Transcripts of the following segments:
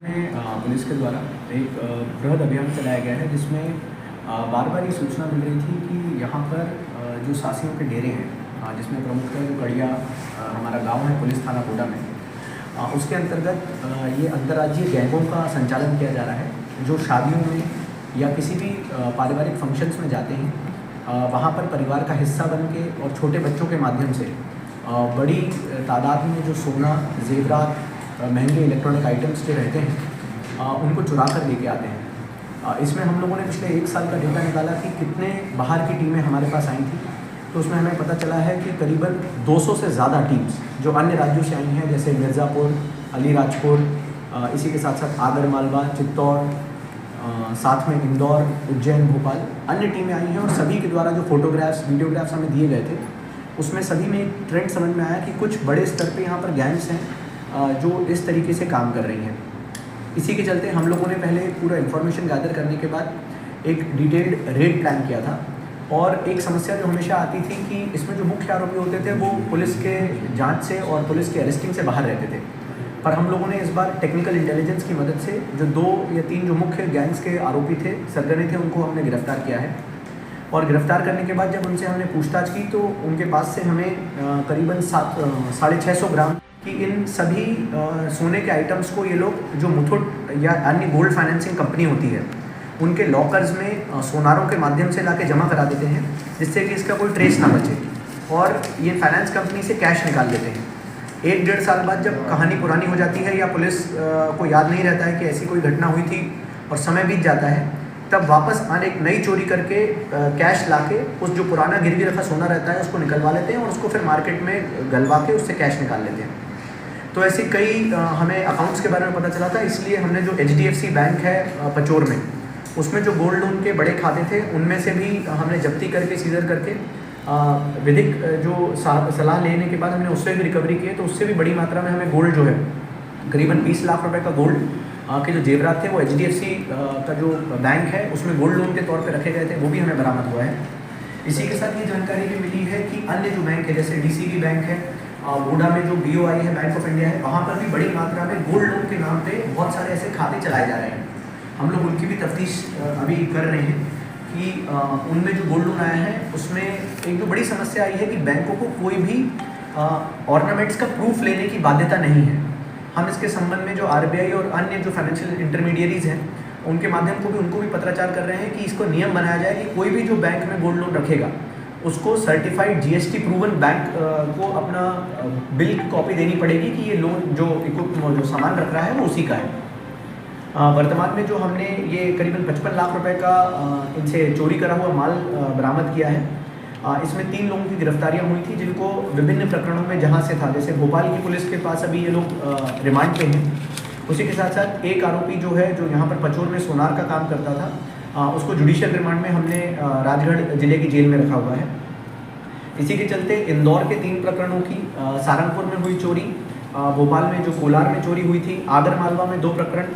Police के द्वारा एक बृहद अभियान चलाया गया है जिसमें बार बार ये सूचना मिल रही थी कि यहाँ पर जो सासियों के डेरे हैं जिसमें प्रमुखतः जो कड़िया हमारा गांव है पुलिस थाना कोटा में उसके अंतर्गत ये अंतर्राज्यीय गैंगों का संचालन किया जा रहा है जो शादियों में या किसी भी पारिवारिक फंक्शंस में जाते हैं वहाँ पर परिवार का हिस्सा बन के और छोटे बच्चों के माध्यम से बड़ी तादाद में जो सोना जेवरात महंगे इलेक्ट्रॉनिक आइटम्स जो रहते हैं उनको चुरा कर लेके आते हैं। इसमें हम लोगों ने पिछले 1 साल का डेटा निकाला कि कितने बाहर की टीमें हमारे पास आई थी, तो उसमें हमें पता चला है कि करीबन 200 से ज़्यादा टीम्स जो अन्य राज्यों से आई हैं, जैसे मिर्ज़ापुर, अलीराजपुर, इसी के साथ साथ आगर मालवा, चित्तौड़, साथ में इंदौर, उज्जैन, भोपाल, अन्य टीमें आई हैं। और सभी के द्वारा जो फोटोग्राफ्स वीडियोग्राफ्स हमें दिए गए थे उसमें सभी में एक ट्रेंड समझ में आया कि कुछ बड़े स्तर पे यहाँ पर गैंग्स हैं जो इस तरीके से काम कर रही हैं। इसी के चलते हम लोगों ने पहले पूरा इन्फॉर्मेशन गैदर करने के बाद एक डिटेल्ड रेड प्लान किया था। और एक समस्या जो हमेशा आती थी कि इसमें जो मुख्य आरोपी होते थे वो पुलिस के जांच से और पुलिस के अरेस्टिंग से बाहर रहते थे, पर हम लोगों ने इस बार टेक्निकल इंटेलिजेंस की मदद से जो 2 या 3 जो मुख्य गैंग्स के आरोपी थे, सरगने थे, उनको हमने गिरफ्तार किया है। और गिरफ्तार करने के बाद जब उनसे हमने पूछताछ की तो उनके पास से हमें करीबन 650 ग्राम कि इन सभी सोने के आइटम्स को ये लोग जो मुथूट या अन्य गोल्ड फाइनेंसिंग कंपनी होती है उनके लॉकर्स में सोनारों के माध्यम से लाके जमा करा देते हैं, जिससे कि इसका कोई ट्रेस ना बचे। और ये फाइनेंस कंपनी से कैश निकाल लेते हैं। 1-1.5 साल बाद जब कहानी पुरानी हो जाती है या पुलिस को याद नहीं रहता है कि ऐसी कोई घटना हुई थी और समय बीत जाता है, तब वापस आने एक नई चोरी करके कैश लाके उस जो पुराना गिरवी रखा सोना रहता है उसको निकलवा लेते हैं और उसको फिर मार्केट में गलवा के उससे कैश निकाल लेते हैं। तो ऐसे कई हमें अकाउंट्स के बारे में पता चला था, इसलिए हमने जो HDFC बैंक है पचोर में, उसमें जो गोल्ड लोन के बड़े खाते थे उनमें से भी हमने जब्ती करके सीजर करके विधिक जो सलाह लेने के बाद हमने उससे भी रिकवरी की है। तो उससे भी बड़ी मात्रा में हमें गोल्ड जो है करीबन 20 लाख रुपए का गोल्ड के जो जेवरात थे वो HDFC का जो बैंक है उसमें गोल्ड लोन के तौर पे रखे गए थे, वो भी हमें बरामद हुआ है। इसी के साथ ये जानकारी भी मिली है कि अन्य जो बैंक है जैसे DCB बैंक है, बूढ़ा में जो BOI है, बैंक ऑफ इंडिया है, वहाँ पर भी बड़ी मात्रा में गोल्ड लोन के नाम पे बहुत सारे ऐसे खाते चलाए जा रहे हैं। हम लोग उनकी भी तफ्तीश अभी कर रहे हैं कि उनमें जो गोल्ड लोन आया है उसमें एक जो बड़ी समस्या आई है कि बैंकों को कोई भी ऑर्नामेंट्स का प्रूफ लेने की बाध्यता नहीं है। हम इसके संबंध में जो RBI और अन्य जो फाइनेंशियल इंटरमीडियरीज हैं उनके माध्यम को भी उनको भी पत्राचार कर रहे हैं कि इसको नियम बनाया जाए कि कोई भी जो बैंक में गोल्ड लोन रखेगा उसको सर्टिफाइड GST प्रूवन बैंक को अपना बिल कॉपी देनी पड़ेगी कि ये लोन जो सामान रख रहा है वो उसी का है। वर्तमान में जो हमने ये करीबन 55 लाख रुपए का इनसे चोरी करा हुआ माल बरामद किया है। इसमें 3 लोगों की गिरफ्तारियां हुई थी जिनको विभिन्न प्रकरणों में जहां से था, जैसे भोपाल की पुलिस के पास अभी ये लोग रिमांड पे हैं। उसी के साथ साथ एक आरोपी जो है जो यहाँ पर पचोर में सोनार का काम करता था, उसको जुडिशियल रिमांड में हमने राजगढ़ जिले की जेल में रखा हुआ है। इसी के चलते इंदौर के 3 प्रकरणों की, सहारनपुर में हुई चोरी, भोपाल में जो कोलार में चोरी हुई थी, आगर मालवा में 2 प्रकरण,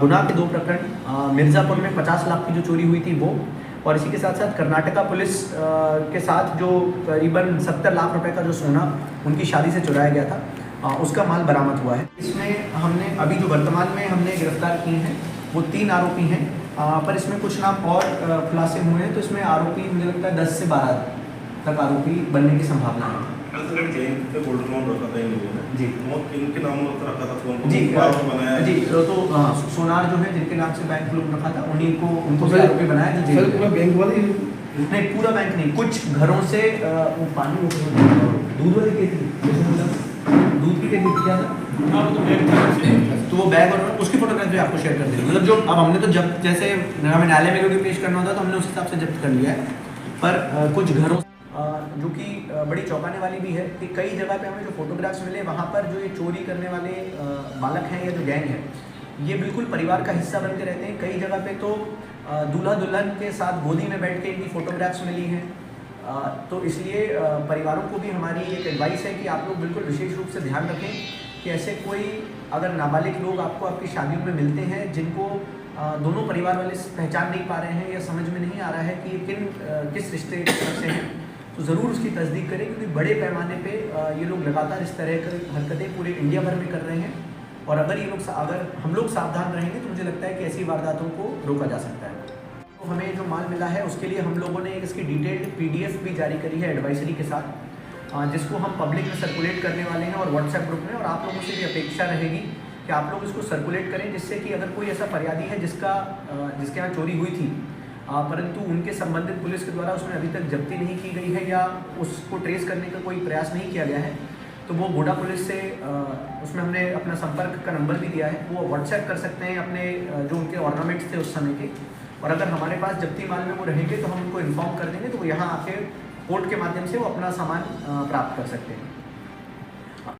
गुना के 2 प्रकरण, मिर्ज़ापुर में 50 लाख की जो चोरी हुई थी वो, और इसी के साथ साथ कर्नाटका पुलिस के साथ जो करीबन 70 लाख रुपए का जो सोना उनकी शादी से चुराया गया था उसका माल बरामद हुआ है। इसमें हमने अभी जो वर्तमान में हमने गिरफ्तार किए हैं वो 3 आरोपी हैं, पर इसमें कुछ नाम और खुलासे हुए हैं। तो इसमें आरोपी मुझे लगता है 10 से 12 तक आरोपी बनने की संभावना है। गोल्ड लोन रखा था इन लोगों ने जी, इनके नाम पर रखा था फोन जी बनाया जी। तो सोनार जो है जिनके नाम से बैंक लोन रखा था उन्हीं को उनको आरोपी बनाया जो जेल पूरा बैंक वाले नहीं, पूरा बैंक नहीं, कुछ घरों से वो पानी दूध वाली केतली, दूध की केतली क्या था तो वो बैग और उसकी फोटोग्राफ भी आपको शेयर कर देंगे। मतलब जो अब हमने तो जब जैसे हमें न्यायालय में क्योंकि पेश करना होता तो हमने उस हिसाब से जब्त कर लिया है, पर कुछ घरों जो कि बड़ी चौंकाने वाली भी है कि कई जगह पे हमें जो फोटोग्राफ्स मिले वहाँ पर जो ये चोरी करने वाले बालक हैं या जो गैंग है ये बिल्कुल परिवार का हिस्सा बन के रहते हैं। कई जगह पे तो दूल्हा दुल्हन के साथ गोदी में बैठ के इनकी फोटोग्राफ्स मिली हैं। तो इसलिए परिवारों को भी हमारी एक एडवाइस है कि आप लोग बिल्कुल विशेष रूप से ध्यान रखें कि ऐसे कोई अगर नाबालिग लोग आपको आपकी शादियों में मिलते हैं जिनको दोनों परिवार वाले पहचान नहीं पा रहे हैं या समझ में नहीं आ रहा है कि ये किस रिश्ते से हैं, तो ज़रूर उसकी तस्दीक करें, क्योंकि बड़े पैमाने पे ये लोग लगातार इस तरह की हरकतें पूरे इंडिया भर में कर रहे हैं। और अगर अगर हम लोग सावधान रहेंगे तो मुझे लगता है कि ऐसी वारदातों को रोका जा सकता है। तो हमें जो माल मिला है उसके लिए हम लोगों ने इसकी डिटेल्ड PDF भी जारी करी है एडवाइजरी के साथ, जिसको हम पब्लिक में सर्कुलेट करने वाले हैं और व्हाट्सएप ग्रुप में, और आप लोगों से भी अपेक्षा रहेगी कि आप लोग इसको सर्कुलेट करें, जिससे कि अगर कोई ऐसा फरियादी है जिसके यहाँ चोरी हुई थी परंतु उनके संबंधित पुलिस के द्वारा उसमें अभी तक जब्ती नहीं की गई है या उसको ट्रेस करने का कोई प्रयास नहीं किया गया है, तो वो गोडा पुलिस से उसमें हमने अपना संपर्क का नंबर भी दिया है, वो व्हाट्सएप कर सकते हैं अपने जो उनके ऑर्नामेंट्स थे उस समय के, और अगर हमारे पास जब्ती माल में वो रहेंगे तो हम उनको इन्फॉर्म कर देंगे, तो वो यहाँ आके कोर्ट के माध्यम से वो अपना सामान प्राप्त कर सकते हैं।